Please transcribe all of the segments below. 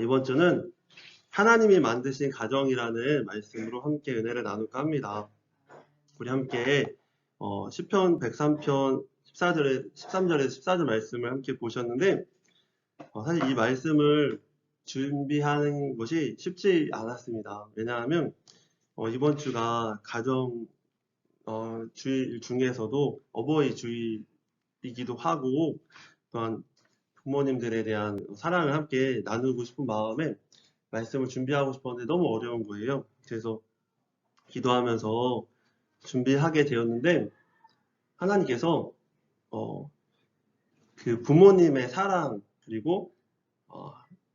이번 주는 하나님이 만드신 가정이라는 말씀으로 함께 은혜를 나눌까 합니다. 우리 함께 시편 103편 13절에서 14절 말씀을 함께 보셨는데 사실 이 말씀을 준비하는 것이 쉽지 않았습니다. 왜냐하면 이번 주가 가정 주일 중에서도 어버이 주일이기도 하고 또한 부모님들에 대한 사랑을 함께 나누고 싶은 마음에 말씀을 준비하고 싶었는데 너무 어려운 거예요. 그래서 기도하면서 준비하게 되었는데 하나님께서 그 부모님의 사랑 그리고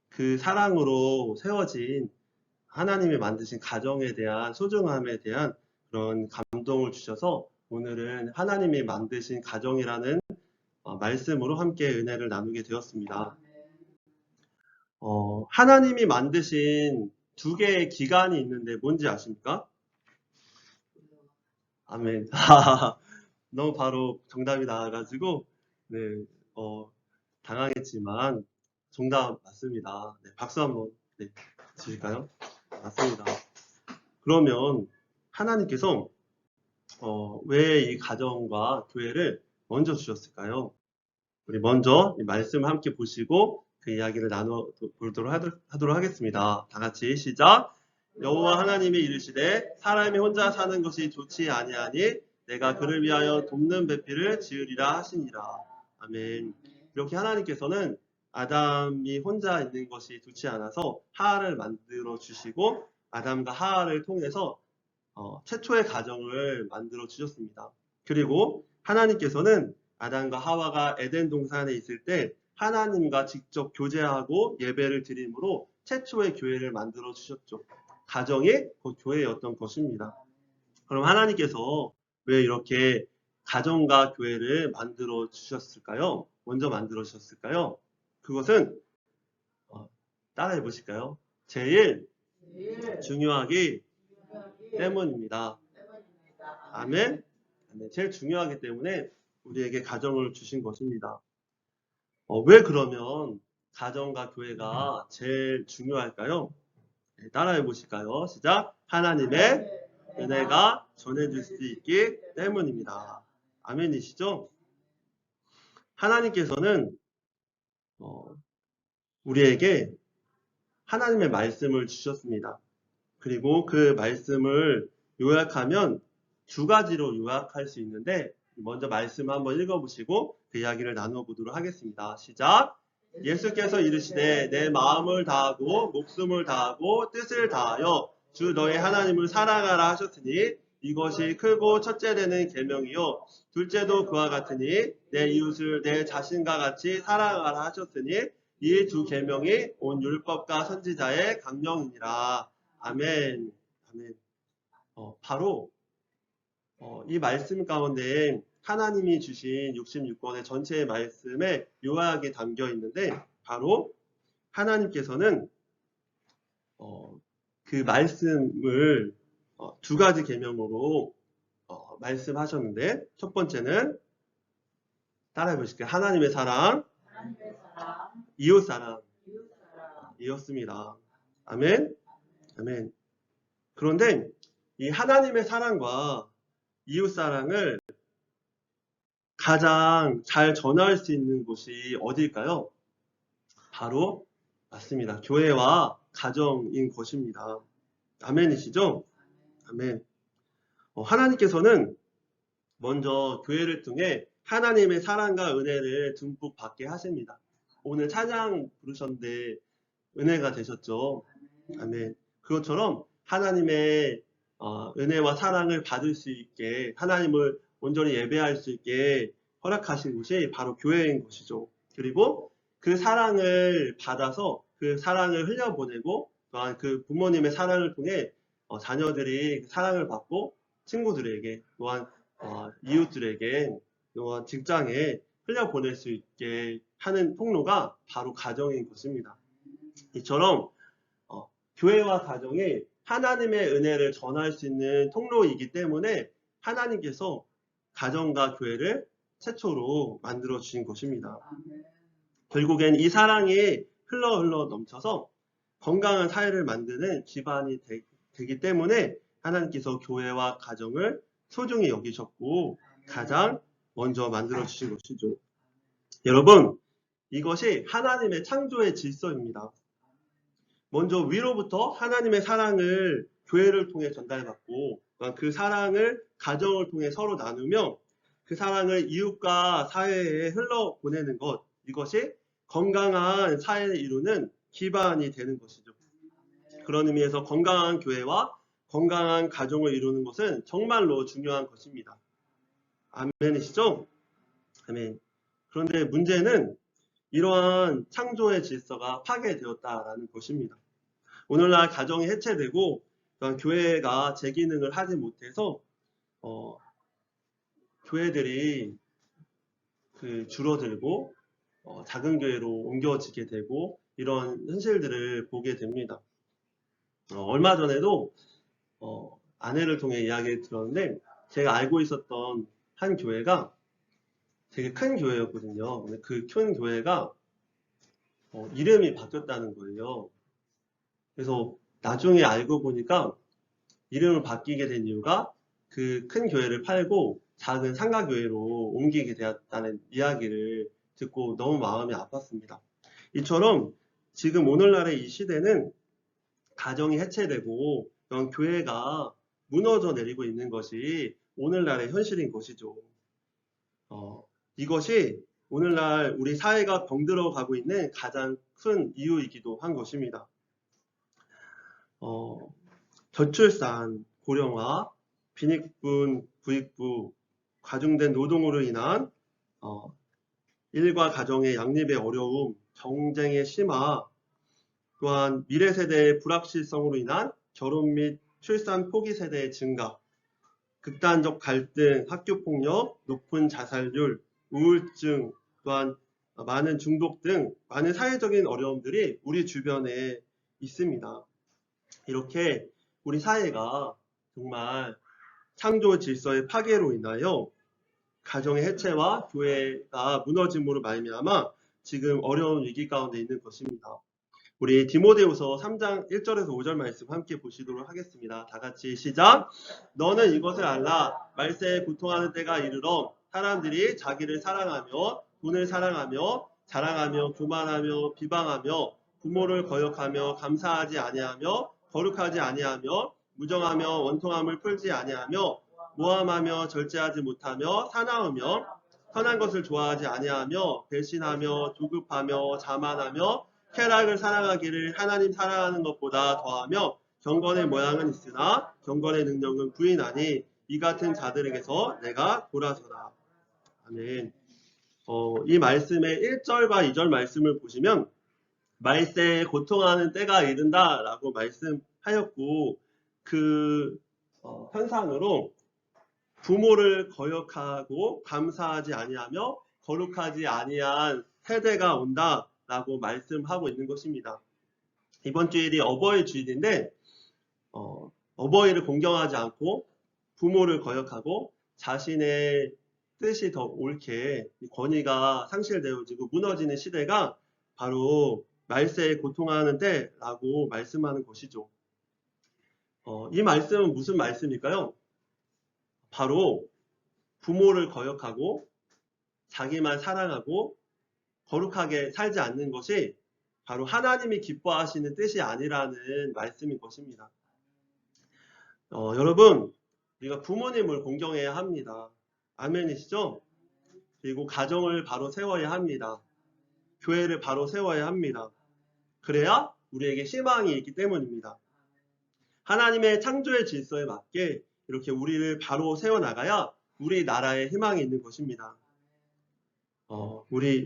그 사랑으로 세워진 하나님이 만드신 가정에 대한 소중함에 대한 그런 감동을 주셔서 오늘은 하나님이 만드신 가정이라는 말씀으로 함께 은혜를 나누게 되었습니다. 하나님이 만드신 두 개의 기간이 있는데 뭔지 아십니까? 아멘. 너무 바로 정답이 나와가지고 네, 당황했지만 정답 맞습니다. 네, 박수 한번 주실까요? 맞습니다. 그러면 하나님께서 왜 이 가정과 교회를 먼저 주셨을까요? 우리 먼저 이 말씀을 함께 보시고 그 이야기를 나눠보도록 하도록 하겠습니다. 다 같이 시작. 여호와 하나님이 이르시되 사람이 혼자 사는 것이 좋지 아니하니 내가 그를 위하여 돕는 배필을 지으리라 하시니라. 아멘. 이렇게 하나님께서는 아담이 혼자 있는 것이 좋지 않아서 하와를 만들어 주시고 아담과 하와를 통해서 최초의 가정을 만들어 주셨습니다. 그리고 하나님께서는 아담과 하와가 에덴 동산에 있을 때 하나님과 직접 교제하고 예배를 드림으로 최초의 교회를 만들어 주셨죠. 가정이 그 교회였던 것입니다. 그럼 하나님께서 왜 이렇게 가정과 교회를 만들어 주셨을까요? 먼저 만들어 주셨을까요? 그것은 따라해 보실까요? 제일 중요하기 때문입니다. 아멘. 제일 중요하기 때문에 우리에게 가정을 주신 것입니다. 왜 그러면 가정과 교회가 제일 중요할까요? 따라해 보실까요? 시작. 하나님의 은혜가 전해질 수 있기 때문입니다. 아멘이시죠? 하나님께서는 우리에게 하나님의 말씀을 주셨습니다. 그리고 그 말씀을 요약하면 두 가지로 요약할 수 있는데 먼저 말씀 한번 읽어보시고 그 이야기를 나눠보도록 하겠습니다. 시작! 예수께서 이르시되 내 마음을 다하고 목숨을 다하고 뜻을 다하여 주 너의 하나님을 사랑하라 하셨으니 이것이 크고 첫째 되는 계명이요 둘째도 그와 같으니 내 이웃을 내 자신과 같이 사랑하라 하셨으니 이 두 계명이 온 율법과 선지자의 강령이니라. 아멘. 아멘. 바로 이 말씀 가운데 하나님이 주신 66권의 전체의 말씀에 요약이 담겨 있는데 바로 하나님께서는 그 말씀을 두 가지 계명으로 말씀하셨는데 첫 번째는 따라해 보실게요. 하나님의 사랑, 이웃 사랑이었습니다. 아멘. 아멘. 그런데 이 하나님의 사랑과 이웃 사랑을 가장 잘 전할 수 있는 곳이 어디일까요? 바로 맞습니다. 교회와 가정인 것입니다. 아멘이시죠? 아멘. 하나님께서는 먼저 교회를 통해 하나님의 사랑과 은혜를 듬뿍 받게 하십니다. 오늘 찬양 부르셨는데 은혜가 되셨죠? 아멘. 그것처럼 하나님의 은혜와 사랑을 받을 수 있게 하나님을 온전히 예배할 수 있게 허락하신 곳이 바로 교회인 것이죠. 그리고 그 사랑을 받아서 그 사랑을 흘려보내고 또한 그 부모님의 사랑을 통해 자녀들이 사랑을 받고 친구들에게 또한 이웃들에게 또한 직장에 흘려보낼 수 있게 하는 통로가 바로 가정인 것입니다. 이처럼 교회와 가정이 하나님의 은혜를 전할 수 있는 통로이기 때문에 하나님께서 가정과 교회를 최초로 만들어 주신 것입니다. 결국엔 이 사랑이 흘러 넘쳐서 건강한 사회를 만드는 기반이 되기 때문에 하나님께서 교회와 가정을 소중히 여기셨고 가장 먼저 만들어 주신 것이죠. 여러분, 이것이 하나님의 창조의 질서입니다. 먼저 위로부터 하나님의 사랑을 교회를 통해 전달받고 그 사랑을 가정을 통해 서로 나누며 그 사랑을 이웃과 사회에 흘러보내는 것, 이것이 건강한 사회를 이루는 기반이 되는 것이죠. 그런 의미에서 건강한 교회와 건강한 가정을 이루는 것은 정말로 중요한 것입니다. 아멘이시죠? 아멘. 그런데 문제는 이러한 창조의 질서가 파괴되었다라는 것입니다. 오늘날 가정이 해체되고 교회가 제 기능을 하지 못해서 교회들이 줄어들고 작은 교회로 옮겨지게 되고 이런 현실들을 보게 됩니다. 얼마 전에도 아내를 통해 이야기를 들었는데 제가 알고 있었던 한 교회가 되게 큰 교회였거든요. 근데 그 큰 교회가 이름이 바뀌었다는 거예요. 그래서 나중에 알고 보니까 이름을 바뀌게 된 이유가 그 큰 교회를 팔고 작은 상가교회로 옮기게 되었다는 이야기를 듣고 너무 마음이 아팠습니다. 이처럼 지금 오늘날의 이 시대는 가정이 해체되고 이런 교회가 무너져 내리고 있는 것이 오늘날의 현실인 것이죠. 이것이 오늘날 우리 사회가 병들어 가고 있는 가장 큰 이유이기도 한 것입니다. 저출산, 고령화, 빈익분, 부익부, 과중된 노동으로 인한 일과 가정의 양립의 어려움, 경쟁의 심화, 또한 미래 세대의 불확실성으로 인한 결혼 및 출산 포기 세대의 증가, 극단적 갈등, 학교 폭력, 높은 자살률, 우울증, 또한 많은 중독 등 많은 사회적인 어려움들이 우리 주변에 있습니다. 이렇게 우리 사회가 정말 창조 질서의 파괴로 인하여 가정의 해체와 교회가 무너짐으로 말미암아 지금 어려운 위기 가운데 있는 것입니다. 우리 디모데후서 3장 1절에서 5절 말씀 함께 보시도록 하겠습니다. 다 같이 시작. 너는 이것을 알라. 말세에 고통하는 때가 이르러 사람들이 자기를 사랑하며 돈을 사랑하며 자랑하며 교만하며 비방하며 부모를 거역하며 감사하지 아니하며 거룩하지 아니하며 무정하며 원통함을 풀지 아니하며 모함하며 절제하지 못하며 사나우며 선한 것을 좋아하지 아니하며 배신하며 조급하며 자만하며 쾌락을 사랑하기를 하나님 사랑하는 것보다 더하며 경건의 모양은 있으나 경건의 능력은 부인하니 이 같은 자들에게서 내가 돌아서라. 아멘. 이 말씀의 1절과 2절 말씀을 보시면 말세에 고통하는 때가 이른다 라고 말씀하였고 그 현상으로 부모를 거역하고 감사하지 아니하며 거룩하지 아니한 세대가 온다 라고 말씀하고 있는 것입니다. 이번 주일이 어버이 주일인데 어버이를 공경하지 않고 부모를 거역하고 자신의 뜻이 더 옳게 권위가 상실되어지고 무너지는 시대가 바로 말세에 고통하는 때라고 말씀하는 것이죠. 이 말씀은 무슨 말씀일까요? 바로 부모를 거역하고 자기만 사랑하고 거룩하게 살지 않는 것이 바로 하나님이 기뻐하시는 뜻이 아니라는 말씀인 것입니다. 여러분, 우리가 부모님을 공경해야 합니다. 아멘이시죠? 그리고 가정을 바로 세워야 합니다. 교회를 바로 세워야 합니다. 그래야 우리에게 희망이 있기 때문입니다. 하나님의 창조의 질서에 맞게 이렇게 우리를 바로 세워나가야 우리 나라에 희망이 있는 것입니다.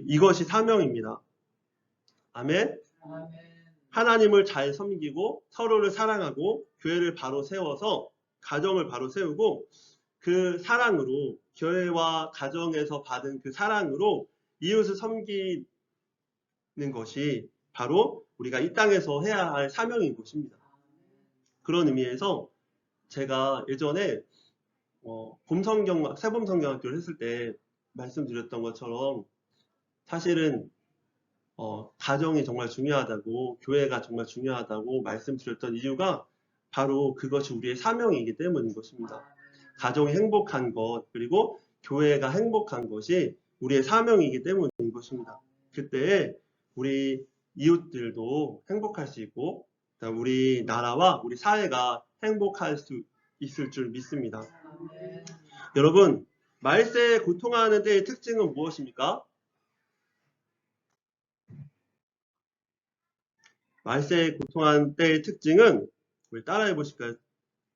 이것이 사명입니다. 아멘. 하나님을 잘 섬기고 서로를 사랑하고 교회를 바로 세워서 가정을 바로 세우고 그 사랑으로 교회와 가정에서 받은 그 사랑으로 이웃을 섬기는 것이 바로 우리가 이 땅에서 해야 할 사명인 것입니다. 그런 의미에서 제가 예전에 새봄성경학교를 했을 때 말씀드렸던 것처럼 사실은 가정이 정말 중요하다고, 교회가 정말 중요하다고 말씀드렸던 이유가 바로 그것이 우리의 사명이기 때문인 것입니다. 가정이 행복한 것, 그리고 교회가 행복한 것이 우리의 사명이기 때문인 것입니다. 그때 우리 이웃들도 행복할 수 있고, 우리 나라와 우리 사회가 행복할 수 있을 줄 믿습니다. 여러분, 말세에 고통하는 때의 특징은 무엇입니까? 말세에 고통하는 때의 특징은 우리 따라해 보실까요?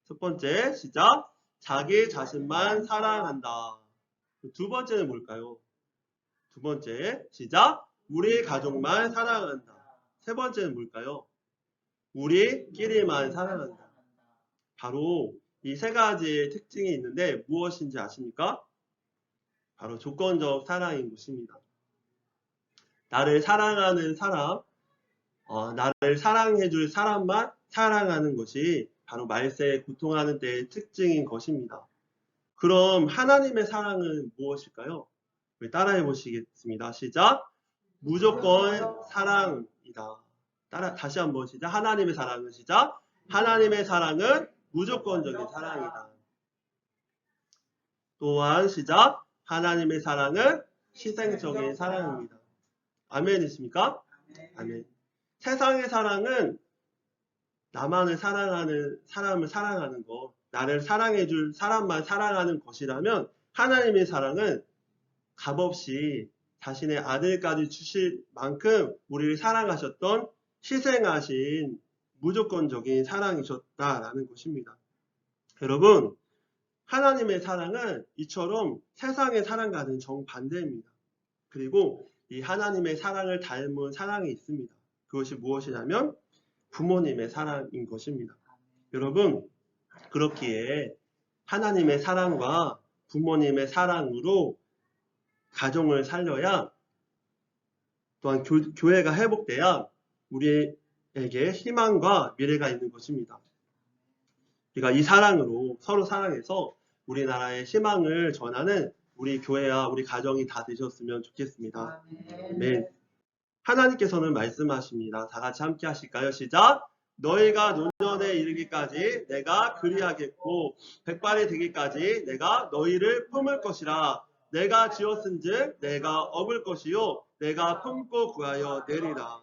첫 번째, 시작. 자기 자신만 사랑한다. 두 번째는 뭘까요? 두 번째, 시작. 우리 가족만 사랑한다. 세 번째는 뭘까요? 우리끼리만 사랑한다. 바로 이 세 가지의 특징이 있는데 무엇인지 아십니까? 바로 조건적 사랑인 것입니다. 나를 사랑하는 사람, 나를 사랑해줄 사람만 사랑하는 것이 바로 말세에 고통하는 때의 특징인 것입니다. 그럼 하나님의 사랑은 무엇일까요? 따라해 보시겠습니다. 시작. 무조건 사랑이다. 다시 한번 시작. 하나님의 사랑은 시작. 하나님의 사랑은 무조건적인 사랑이다. 또한 시작. 하나님의 사랑은 희생적인 사랑입니다. 아멘이십니까? 아멘. 세상의 사랑은 나만을 사랑하는 사람을 사랑하는 것, 나를 사랑해줄 사람만 사랑하는 것이라면 하나님의 사랑은 값없이 자신의 아들까지 주실 만큼 우리를 사랑하셨던 희생하신 무조건적인 사랑이셨다라는 것입니다. 여러분, 하나님의 사랑은 이처럼 세상의 사랑과는 정반대입니다. 그리고 이 하나님의 사랑을 닮은 사랑이 있습니다. 그것이 무엇이냐면 부모님의 사랑인 것입니다. 여러분, 그렇기에 하나님의 사랑과 부모님의 사랑으로 가정을 살려야, 또한 교회가 회복돼야 우리에게 희망과 미래가 있는 것입니다. 우리가 이 사랑으로 서로 사랑해서 우리나라의 희망을 전하는 우리 교회와 우리 가정이 다 되셨으면 좋겠습니다. 네. 하나님께서는 말씀하십니다. 다 같이 함께 하실까요? 시작! 너희가 노년에 이르기까지 내가 그리하겠고 백발이 되기까지 내가 너희를 품을 것이라. 내가 지었은즉 내가 업을 것이요 내가 품고 구하여 내리라.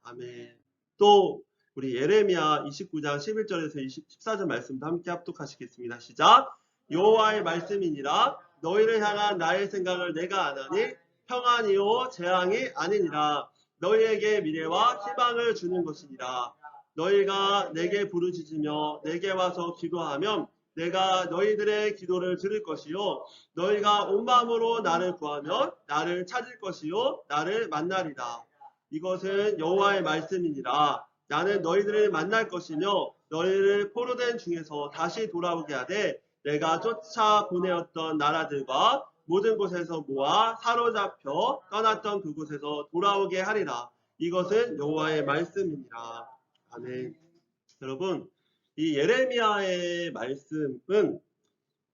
아멘. 또 우리 예레미야 29장 11절에서 14절 말씀도 함께 합독하시겠습니다. 시작! 여호와의 말씀이니라. 너희를 향한 나의 생각을 내가 아나니 평안이요 재앙이 아니니라. 너희에게 미래와 희망을 주는 것이니라. 너희가 내게 부르짖으며 내게 와서 기도하면 내가 너희들의 기도를 들을 것이요 너희가 온 마음으로 나를 구하면 나를 찾을 것이요 나를 만나리라. 이것은 여호와의 말씀이니라. 나는 너희들을 만날 것이며 너희를 포로된 중에서 다시 돌아오게 하되 내가 쫓아 보내었던 나라들과 모든 곳에서 모아 사로잡혀 떠났던 그곳에서 돌아오게 하리라. 이것은 여호와의 말씀이니라. 아멘. 여러분, 이 예레미야의 말씀은,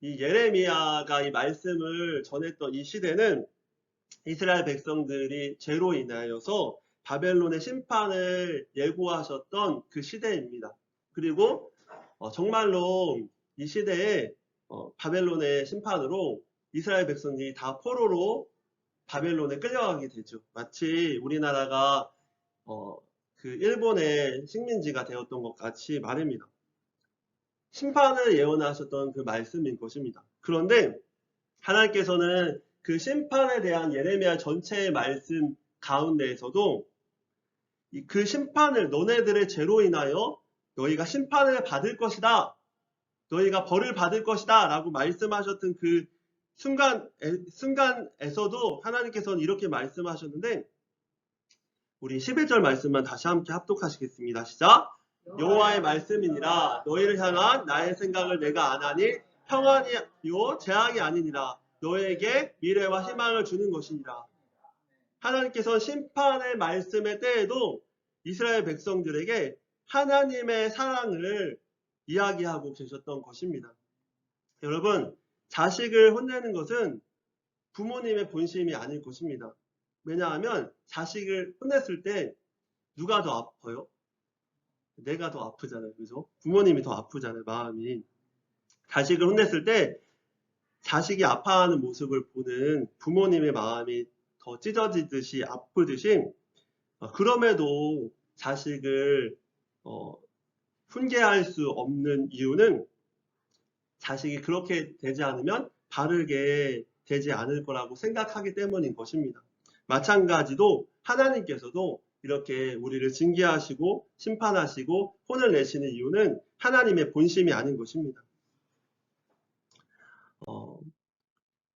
이 예레미야가 이 말씀을 전했던 이 시대는 이스라엘 백성들이 죄로 인하여서 바벨론의 심판을 예고하셨던 그 시대입니다. 그리고 정말로 이 시대에 바벨론의 심판으로 이스라엘 백성들이 다 포로로 바벨론에 끌려가게 되죠. 마치 우리나라가 그 일본의 식민지가 되었던 것 같이 말입니다. 심판을 예언하셨던 그 말씀인 것입니다. 그런데 하나님께서는 그 심판에 대한 예레미야 전체의 말씀 가운데에서도 그 심판을 너네들의 죄로 인하여 너희가 심판을 받을 것이다. 너희가 벌을 받을 것이다. 라고 말씀하셨던 그 순간에서도 하나님께서는 이렇게 말씀하셨는데 우리 11절 말씀만 다시 함께 합독하시겠습니다. 시작! 여호와의 말씀이니라. 너희를 향한 나의 생각을 내가 아나니 평안이요 재앙이 아니니라. 너에게 미래와 희망을 주는 것이니라. 하나님께서는 심판의 말씀의 때에도 이스라엘 백성들에게 하나님의 사랑을 이야기하고 계셨던 것입니다. 여러분, 자식을 혼내는 것은 부모님의 본심이 아닐 것입니다. 왜냐하면 자식을 혼냈을 때 누가 더 아파요? 내가 더 아프잖아요. 그죠? 부모님이 더 아프잖아요. 마음이. 자식을 혼냈을 때 자식이 아파하는 모습을 보는 부모님의 마음이 더 찢어지듯이 아프듯이 그럼에도 자식을 훈계할 수 없는 이유는 자식이 그렇게 되지 않으면 바르게 되지 않을 거라고 생각하기 때문인 것입니다. 마찬가지로 하나님께서도 이렇게 우리를 징계하시고 심판하시고 혼을 내시는 이유는 하나님의 본심이 아닌 것입니다.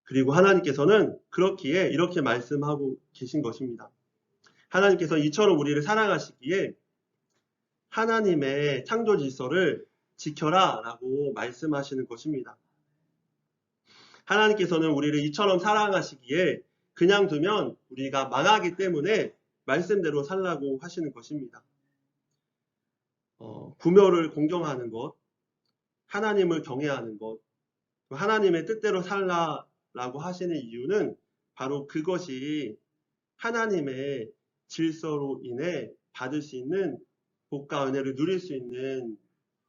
그리고 하나님께서는 그렇기에 이렇게 말씀하고 계신 것입니다. 하나님께서 이처럼 우리를 사랑하시기에 하나님의 창조 질서를 지켜라 라고 말씀하시는 것입니다. 하나님께서는 우리를 이처럼 사랑하시기에 그냥 두면 우리가 망하기 때문에 말씀대로 살라고 하시는 것입니다. 부모를 공경하는 것, 하나님을 경외하는 것, 하나님의 뜻대로 살라라고 하시는 이유는 바로 그것이 하나님의 질서로 인해 받을 수 있는 복과 은혜를 누릴 수 있는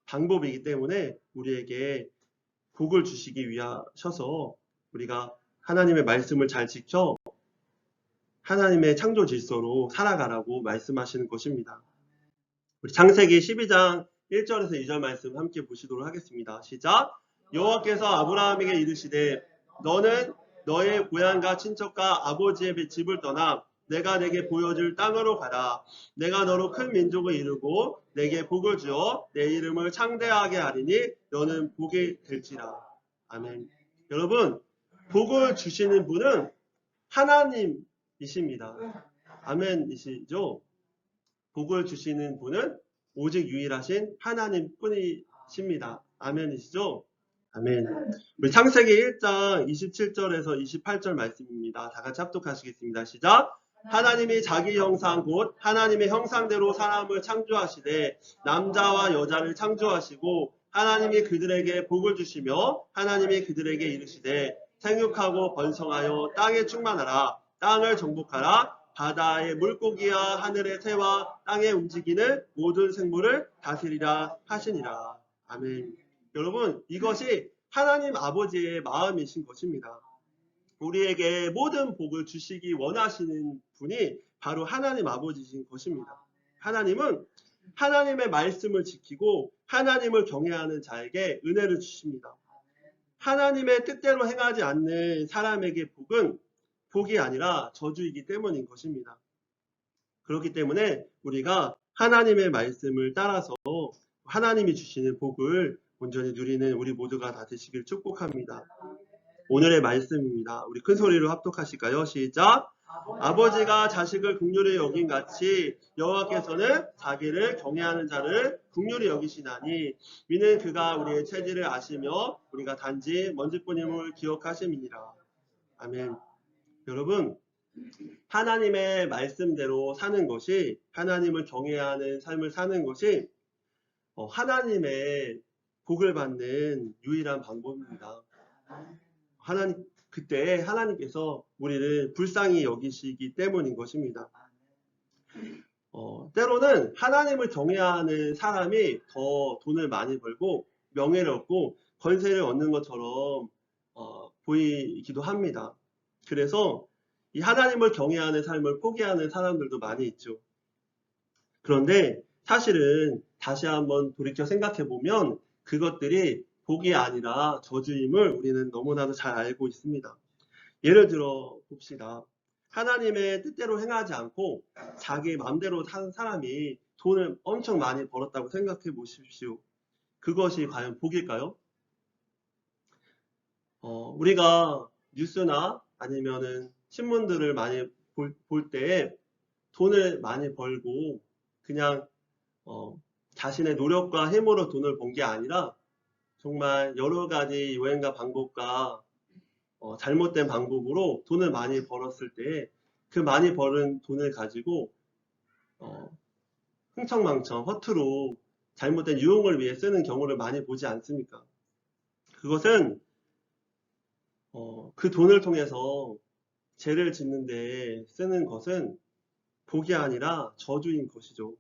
방법이기 때문에 우리에게 복을 주시기 위하셔서 우리가 하나님의 말씀을 잘 지켜 하나님의 창조 질서로 살아가라고 말씀하시는 것입니다. 우리 창세기 12장 1절에서 2절 말씀 함께 보시도록 하겠습니다. 시작. 여호와께서 아브라함에게 이르시되 너는 너의 고향과 친척과 아버지의 집을 떠나 내가 내게 보여줄 땅으로 가라. 내가 너로 큰 민족을 이루고 내게 복을 주어 내 이름을 창대하게 하리니 너는 복이 될지라. 아멘. 여러분, 복을 주시는 분은 하나님이십니다. 아멘이시죠? 복을 주시는 분은 오직 유일하신 하나님 뿐이십니다. 아멘이시죠? 아멘. 우리 창세기 1장 27절에서 28절 말씀입니다. 다 같이 합독하시겠습니다. 시작. 하나님이 자기 형상 곧 하나님의 형상대로 사람을 창조하시되 남자와 여자를 창조하시고 하나님이 그들에게 복을 주시며 하나님이 그들에게 이르시되 생육하고 번성하여 땅에 충만하라. 땅을 정복하라. 바다의 물고기와 하늘의 새와 땅에 움직이는 모든 생물을 다스리라 하시니라. 아멘. 여러분, 이것이 하나님 아버지의 마음이신 것입니다. 우리에게 모든 복을 주시기 원하시는 분이 바로 하나님 아버지신 것입니다. 하나님은 하나님의 말씀을 지키고 하나님을 경외하는 자에게 은혜를 주십니다. 하나님의 뜻대로 행하지 않는 사람에게 복은 복이 아니라 저주이기 때문인 것입니다. 그렇기 때문에 우리가 하나님의 말씀을 따라서 하나님이 주시는 복을 온전히 누리는 우리 모두가 다 되시길 축복합니다. 오늘의 말씀입니다. 우리 큰 소리로 합독하실까요? 시작! 아버지가 자식을 긍휼히 여긴 같이 여호와께서는 자기를 경외하는 자를 긍휼히 여기시나니 이는 그가 우리의 체질을 아시며 우리가 단지 먼지뿐임을 기억하심이니라. 아멘. 여러분, 하나님의 말씀대로 사는 것이 하나님을 경외하는 삶을 사는 것이 하나님의 복을 받는 유일한 방법입니다. 그때 하나님께서 우리를 불쌍히 여기시기 때문인 것입니다. 때로는 하나님을 경외하는 사람이 더 돈을 많이 벌고 명예를 얻고 권세를 얻는 것처럼 보이기도 합니다. 그래서 이 하나님을 경외하는 삶을 포기하는 사람들도 많이 있죠. 그런데 사실은 다시 한번 돌이켜 생각해 보면 그것들이 복이 아니라 저주임을 우리는 너무나도 잘 알고 있습니다. 예를 들어 봅시다. 하나님의 뜻대로 행하지 않고 자기 마음대로 사는 사람이 돈을 엄청 많이 벌었다고 생각해 보십시오. 그것이 과연 복일까요? 우리가 뉴스나 아니면은 신문들을 많이 볼 때에 돈을 많이 벌고 그냥 자신의 노력과 힘으로 돈을 번 게 아니라 정말 여러 가지 유행과 방법과 잘못된 방법으로 돈을 많이 벌었을 때 그 많이 벌은 돈을 가지고 흥청망청 허투루 잘못된 유흥을 위해 쓰는 경우를 많이 보지 않습니까? 그것은 그 돈을 통해서 죄를 짓는데 쓰는 것은 복이 아니라 저주인 것이죠.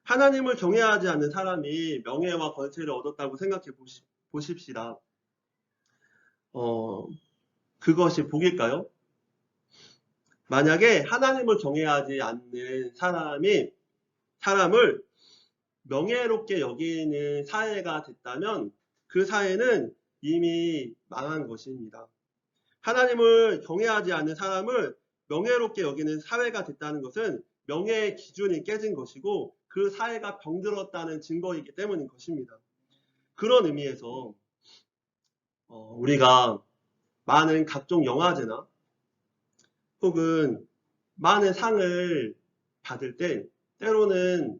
하나님을 경외하지 않는 사람이 명예와 권세를 얻었다고 생각해 보십시다. 그것이 복일까요? 만약에 하나님을 경외하지 않는 사람을 명예롭게 여기는 사회가 됐다면 그 사회는 이미 망한 것입니다. 하나님을 경외하지 않는 사람을 명예롭게 여기는 사회가 됐다는 것은 명예의 기준이 깨진 것이고 그 사회가 병들었다는 증거이기 때문인 것입니다. 그런 의미에서 우리가 많은 각종 영화제나 혹은 많은 상을 받을 때 때로는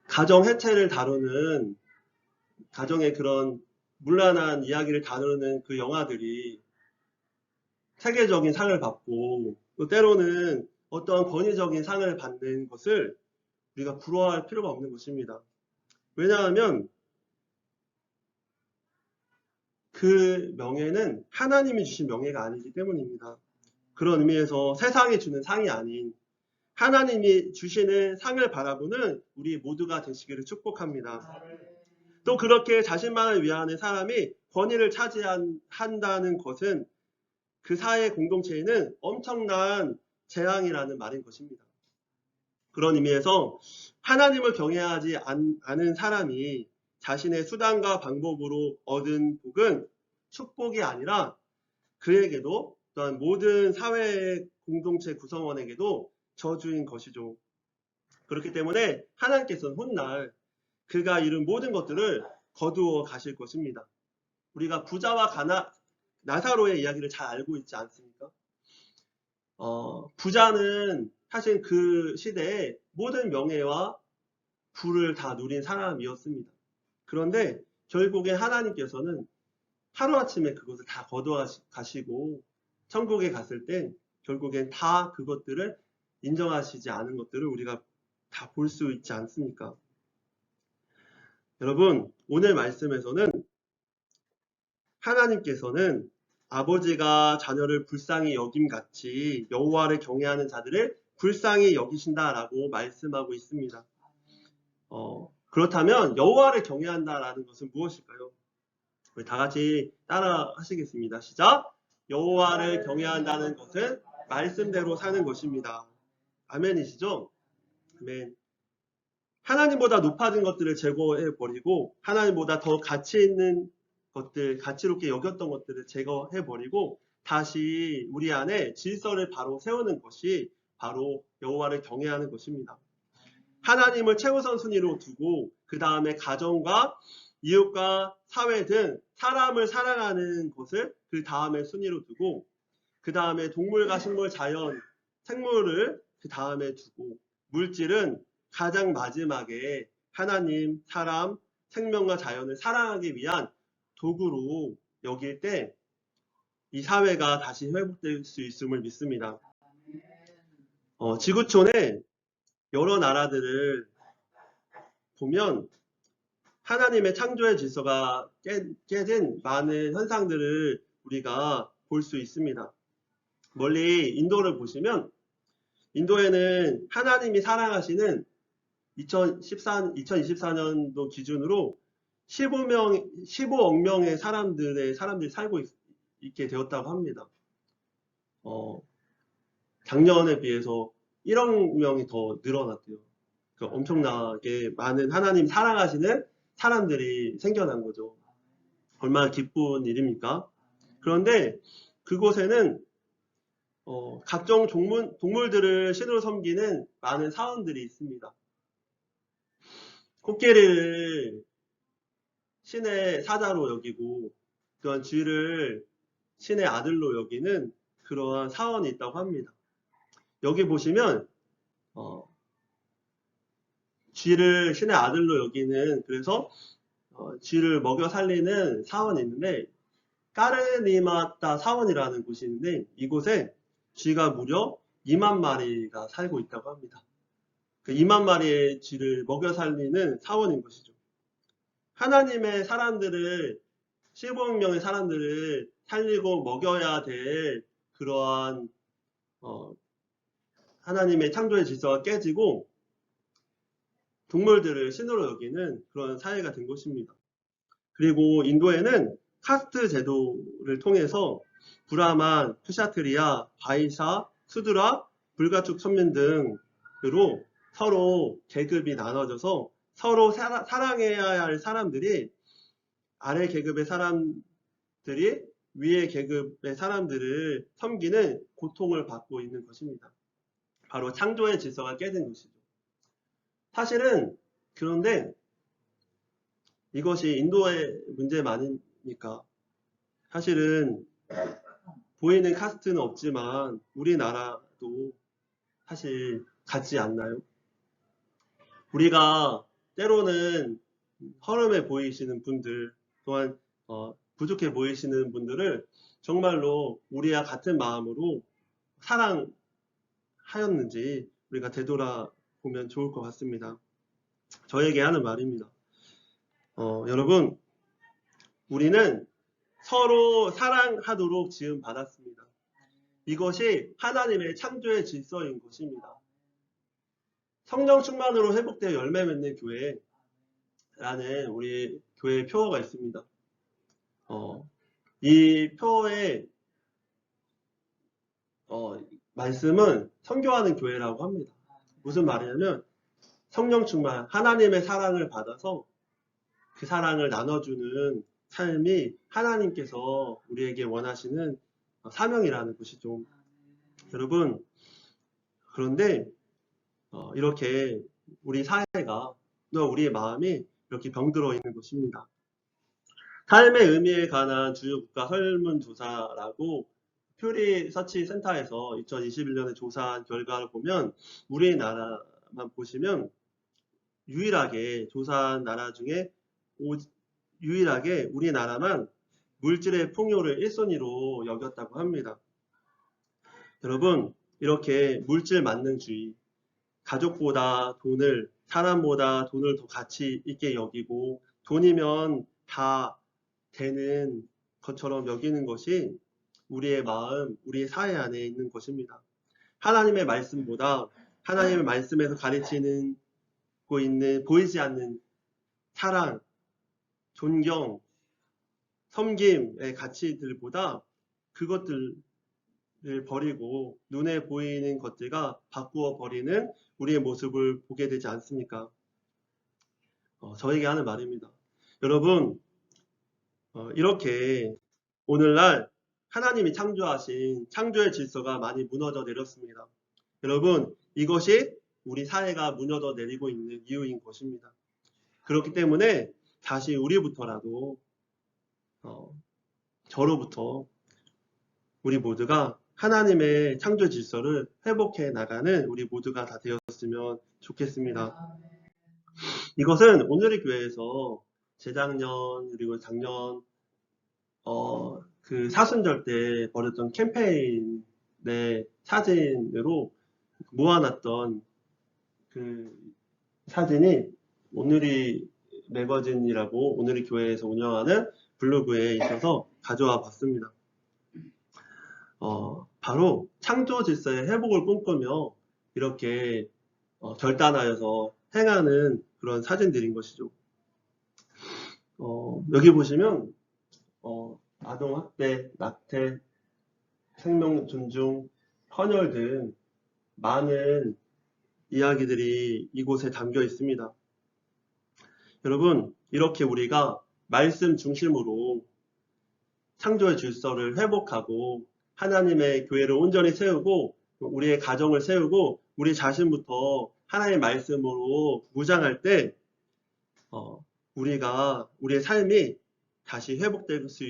가정 해체를 다루는 가정의 그런 문란한 이야기를 다루는 그 영화들이 세계적인 상을 받고 또 때로는 어떠한 권위적인 상을 받는 것을 우리가 부러워할 필요가 없는 것입니다. 왜냐하면 그 명예는 하나님이 주신 명예가 아니기 때문입니다. 그런 의미에서 세상이 주는 상이 아닌 하나님이 주시는 상을 바라보는 우리 모두가 되시기를 축복합니다. 또 그렇게 자신만을 위하는 사람이 권위를 차지한다는 것은 그 사회 공동체에는 엄청난 재앙이라는 말인 것입니다. 그런 의미에서 하나님을 경외하지 않은 사람이 자신의 수단과 방법으로 얻은 복은 축복이 아니라 그에게도 또한 모든 사회 공동체 구성원에게도 저주인 것이죠. 그렇기 때문에 하나님께서는 훗날 그가 이룬 모든 것들을 거두어 가실 것입니다. 우리가 부자와 나사로의 이야기를 잘 알고 있지 않습니까? 부자는 사실 그 시대에 모든 명예와 부를 다 누린 사람이었습니다. 그런데 결국에 하나님께서는 하루아침에 그것을 다 거두어 가시고 천국에 갔을 때 결국엔 다 그것들을 인정하시지 않은 것들을 우리가 다 볼 수 있지 않습니까? 여러분, 오늘 말씀에서는 하나님께서는 아버지가 자녀를 불쌍히 여김같이 여호와를 경외하는 자들을 불쌍히 여기신다라고 말씀하고 있습니다. 그렇다면 여호와를 경외한다라는 것은 무엇일까요? 우리 다 같이 따라 하시겠습니다. 시작! 여호와를 경외한다는 것은 말씀대로 사는 것입니다. 아멘이시죠? 아멘. 하나님보다 높아진 것들을 제거해버리고 하나님보다 더 가치 있는 것들, 가치롭게 여겼던 것들을 제거해버리고 다시 우리 안에 질서를 바로 세우는 것이 바로 여호와를 경외하는 것입니다. 하나님을 최우선 순위로 두고 그 다음에 가정과 이웃과 사회 등 사람을 사랑하는 것을 그 다음에 순위로 두고 그 다음에 동물과 식물, 자연, 생물을 그 다음에 두고 물질은 가장 마지막에 하나님, 사람, 생명과 자연을 사랑하기 위한 도구로 여길 때 이 사회가 다시 회복될 수 있음을 믿습니다. 지구촌에 여러 나라들을 보면 하나님의 창조의 질서가 깨진 많은 현상들을 우리가 볼 수 있습니다. 멀리 인도를 보시면 인도에는 하나님이 사랑하시는 2024년도 기준으로 15억 명의 사람들이 살고 있게 되었다고 합니다. 작년에 비해서 1억 명이 더 늘어났대요. 그러니까 엄청나게 많은 하나님 사랑하시는 사람들이 생겨난 거죠. 얼마나 기쁜 일입니까? 그런데 그곳에는 각종 동물들을 신으로 섬기는 많은 사원들이 있습니다. 코끼리를 신의 사자로 여기고 또한 쥐를 신의 아들로 여기는 그러한 사원이 있다고 합니다. 여기 보시면 쥐를 신의 아들로 여기는 그래서 쥐를 먹여 살리는 사원이 있는데 까르니마타 사원이라는 곳이 있는데 이곳에 쥐가 무려 2만 마리가 살고 있다고 합니다. 그 2만 마리의 쥐를 먹여 살리는 사원인 것이죠. 하나님의 사람들을 15억 명의 사람들을 살리고 먹여야 될 그러한 하나님의 창조의 질서가 깨지고 동물들을 신으로 여기는 그런 사회가 된 것입니다. 그리고 인도에는 카스트 제도를 통해서 브라만, 크샤트리아, 바이사, 수드라, 불가축 천민 등으로 서로 계급이 나눠져서 서로 사랑해야 할 사람들이 아래 계급의 사람들이 위의 계급의 사람들을 섬기는 고통을 받고 있는 것입니다. 바로 창조의 질서가 깨진 것이죠. 사실은 그런데 이것이 인도의 문제만이니까 사실은 보이는 카스트는 없지만 우리나라도 사실 같지 않나요? 우리가 때로는 허름해 보이시는 분들 또한 부족해 보이시는 분들을 정말로 우리와 같은 마음으로 사랑하였는지 우리가 되돌아보면 좋을 것 같습니다. 저에게 하는 말입니다. 여러분, 우리는 서로 사랑하도록 지음 받았습니다. 이것이 하나님의 창조의 질서인 것입니다. 성령 충만으로 회복되어 열매 맺는 교회라는 우리 교회의 표어가 있습니다. 이 표어의 말씀은 선교하는 교회라고 합니다. 무슨 말이냐면 성령 충만, 하나님의 사랑을 받아서 그 사랑을 나눠주는 삶이 하나님께서 우리에게 원하시는 사명이라는 것이죠. 여러분, 그런데 이렇게 우리 사회가 또 우리의 마음이 이렇게 병들어 있는 것입니다. 삶의 의미에 관한 주요 국가 설문조사라고 퓨리 서치 센터에서 2021년에 조사한 결과를 보면 우리나라만 보시면 유일하게 조사한 나라 중에 유일하게 우리나라만 물질의 풍요를 1순위로 여겼다고 합니다. 여러분, 이렇게 물질 만능주의, 가족보다 돈을, 사람보다 돈을 더 가치 있게 여기고 돈이면 다 되는 것처럼 여기는 것이 우리의 마음, 우리의 사회 안에 있는 것입니다. 하나님의 말씀보다 하나님의 말씀에서 가르치는 보이지 않는 사랑, 존경, 섬김의 가치들보다 그것들을 버리고 눈에 보이는 것들과 바꾸어 버리는 우리의 모습을 보게 되지 않습니까? 저에게 하는 말입니다. 여러분, 이렇게 오늘날 하나님이 창조하신 창조의 질서가 많이 무너져 내렸습니다. 여러분, 이것이 우리 사회가 무너져 내리고 있는 이유인 것입니다. 그렇기 때문에 다시 우리부터라도 저로부터 우리 모두가 하나님의 창조 질서를 회복해 나가는 우리 모두가 다 되었으면 좋겠습니다. 이것은 오늘의 교회에서 재작년 그리고 작년 그 사순절 때 벌였던 캠페인의 사진으로 모아놨던 그 사진이 오늘이 매거진이라고 오늘의 교회에서 운영하는 블로그에 있어서 가져와 봤습니다. 바로 창조 질서의 회복을 꿈꾸며 이렇게 결단하여서 행하는 그런 사진들인 것이죠. 여기 보시면 아동학대, 낙태, 생명 존중, 헌혈 등 많은 이야기들이 이곳에 담겨 있습니다. 여러분, 이렇게 우리가 말씀 중심으로 창조의 질서를 회복하고 하나님의 교회를 온전히 세우고 우리의 가정을 세우고 우리 자신부터 하나님의 말씀으로 무장할 때 우리의 삶이 다시 회복될 수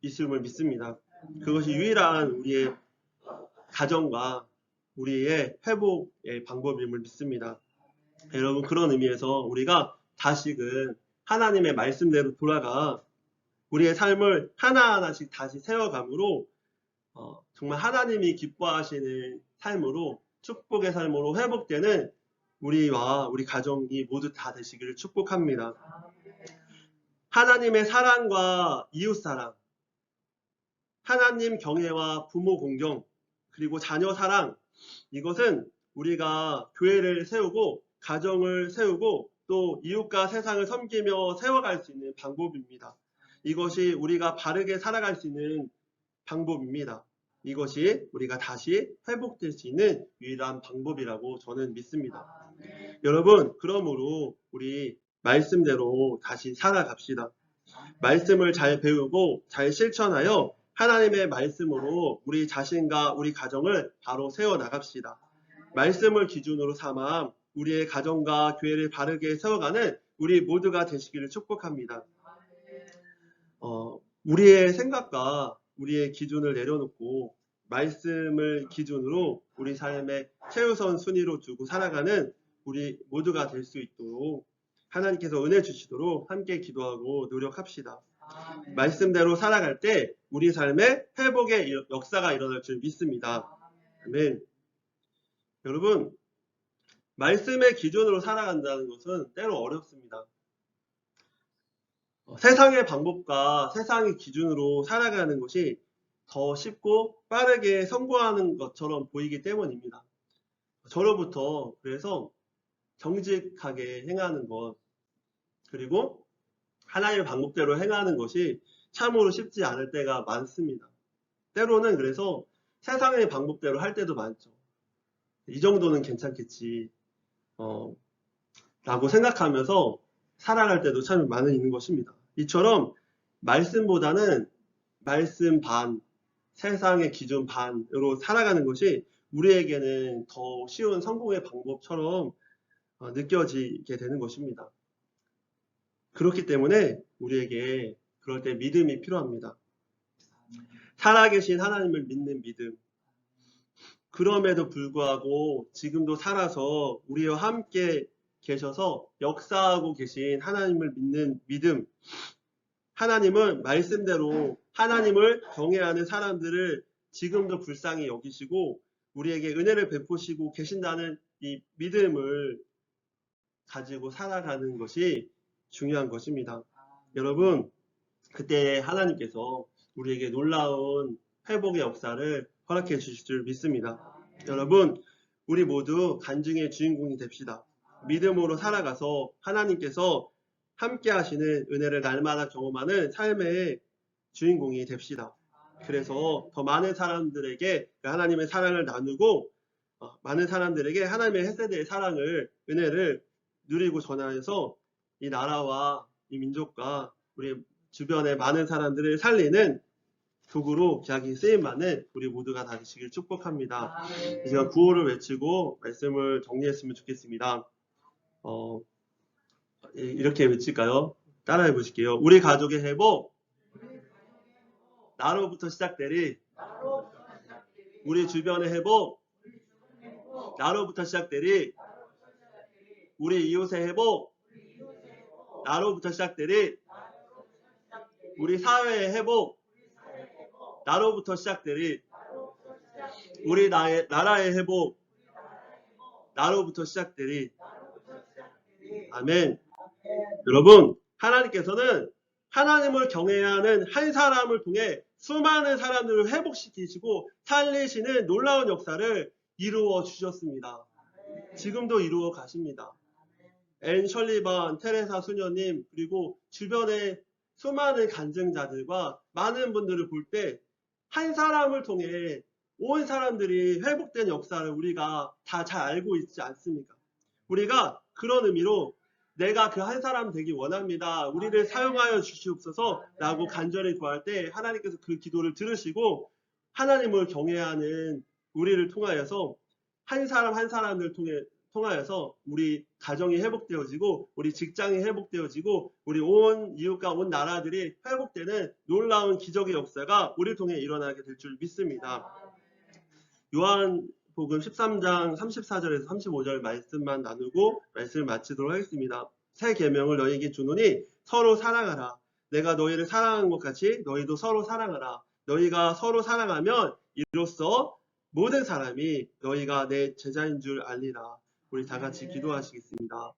있음을 믿습니다. 그것이 유일한 우리의 가정과 우리의 회복의 방법임을 믿습니다. 여러분, 그런 의미에서 우리가 다시금 하나님의 말씀대로 돌아가 우리의 삶을 하나하나씩 다시 세워감으로 정말 하나님이 기뻐하시는 삶으로 축복의 삶으로 회복되는 우리와 우리 가정이 모두 다 되시기를 축복합니다. 하나님의 사랑과 이웃사랑, 하나님 경외와 부모 공경, 그리고 자녀 사랑, 이것은 우리가 교회를 세우고 가정을 세우고 또 이웃과 세상을 섬기며 세워갈 수 있는 방법입니다. 이것이 우리가 바르게 살아갈 수 있는 방법입니다. 이것이 우리가 다시 회복될 수 있는 유일한 방법이라고 저는 믿습니다. 여러분, 그러므로 우리 말씀대로 다시 살아갑시다. 말씀을 잘 배우고 잘 실천하여 하나님의 말씀으로 우리 자신과 우리 가정을 바로 세워나갑시다. 말씀을 기준으로 삼아 우리의 가정과 교회를 바르게 세워가는 우리 모두가 되시기를 축복합니다. 우리의 생각과 우리의 기준을 내려놓고 말씀을 기준으로 우리 삶의 최우선 순위로 두고 살아가는 우리 모두가 될 수 있도록 하나님께서 은혜 주시도록 함께 기도하고 노력합시다. 말씀대로 살아갈 때 우리 삶에 회복의 역사가 일어날 줄 믿습니다. 아멘. 여러분, 말씀의 기준으로 살아간다는 것은 때로 어렵습니다. 세상의 방법과 세상의 기준으로 살아가는 것이 더 쉽고 빠르게 성공하는 것처럼 보이기 때문입니다. 저로부터 그래서 정직하게 행하는 것, 그리고 하나님의 방법대로 행하는 것이 참으로 쉽지 않을 때가 많습니다. 때로는 그래서 세상의 방법대로 할 때도 많죠. 이 정도는 괜찮겠지 라고 생각하면서 살아갈 때도 참 많은 있는 것입니다. 이처럼 말씀보다는 말씀 반, 세상의 기준 반으로 살아가는 것이 우리에게는 더 쉬운 성공의 방법처럼 느껴지게 되는 것입니다. 그렇기 때문에 우리에게 그럴 때 믿음이 필요합니다. 살아계신 하나님을 믿는 믿음. 그럼에도 불구하고 지금도 살아서 우리와 함께 계셔서 역사하고 계신 하나님을 믿는 믿음. 하나님은 말씀대로 하나님을 경외하는 사람들을 지금도 불쌍히 여기시고 우리에게 은혜를 베푸시고 계신다는 이 믿음을 가지고 살아가는 것이 중요한 것입니다. 여러분, 그때 하나님께서 우리에게 놀라운 회복의 역사를 허락해 주실 줄 믿습니다. 여러분, 우리 모두 간증의 주인공이 됩시다. 믿음으로 살아가서 하나님께서 함께 하시는 은혜를 날마다 경험하는 삶의 주인공이 됩시다. 그래서 더 많은 사람들에게 하나님의 사랑을 나누고 많은 사람들에게 하나님의 헤세드의 사랑을, 은혜를 누리고 전하여서 이 나라와 이 민족과 우리 주변의 많은 사람들을 살리는 도구로 기약이 쓰임받는 우리 모두가 되시길 축복합니다. 이 시간 구호를 외치고 말씀을 정리했으면 좋겠습니다. 이렇게 외칠까요? 따라해 보실게요. 우리 가족의 회복, 나로부터 시작되리. 우리 주변의 회복, 나로부터 시작되리. 우리 이웃의 회복, 나로부터 시작되리. 우리 사회의 회복, 나로부터 시작되리. 우리 나라의 회복, 나로부터 시작되리. 아멘. 여러분, 하나님께서는 하나님을 경외하는 한 사람을 통해 수많은 사람들을 회복시키시고 살리시는 놀라운 역사를 이루어 주셨습니다. 지금도 이루어 가십니다. 앤 셜리반, 테레사 수녀님, 그리고 주변의 수많은 간증자들과 많은 분들을 볼 때 한 사람을 통해 온 사람들이 회복된 역사를 우리가 다 잘 알고 있지 않습니까? 우리가 그런 의미로 내가 그 한 사람 되기 원합니다. 우리를 사용하여 주시옵소서 라고 간절히 구할 때 하나님께서 그 기도를 들으시고 하나님을 경외하는 우리를 통하여서 한 사람 한 사람을 통하여서 우리 가정이 회복되어지고 우리 직장이 회복되어지고 우리 온 이웃과 온 나라들이 회복되는 놀라운 기적의 역사가 우리를 통해 일어나게 될 줄 믿습니다. 요한복음 13장 34절에서 35절 말씀만 나누고 말씀을 마치도록 하겠습니다. 새 계명을 너희에게 주노니 서로 사랑하라. 내가 너희를 사랑한 것 같이 너희도 서로 사랑하라. 너희가 서로 사랑하면 이로써 모든 사람이 너희가 내 제자인 줄 알리라. 우리 다 같이 기도하시겠습니다.